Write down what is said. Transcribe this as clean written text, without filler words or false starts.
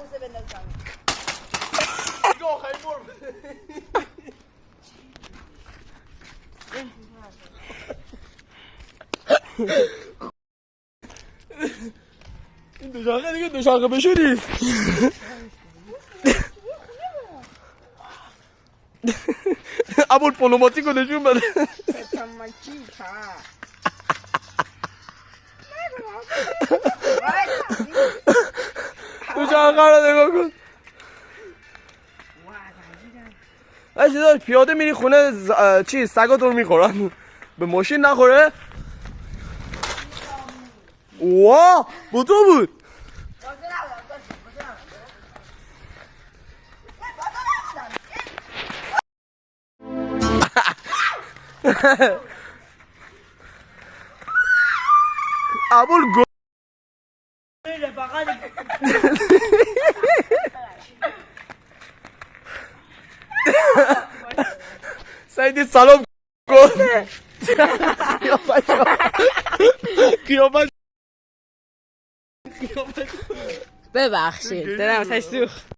عروسه بنداز زمین. دیگه آخرین بار این دوشاقه دیگه دوشاقه بشونی. ابول پولوماتیکو نشون بده. دوشاقه رو نگاه کن. اجازه دار پیاده میری خونه چی سگاتون میخورن به ماشین نخوره. واه با تو بود. ابول گو سعیدی سلام کن. قیافت ببخشید دلم ازش سوخت.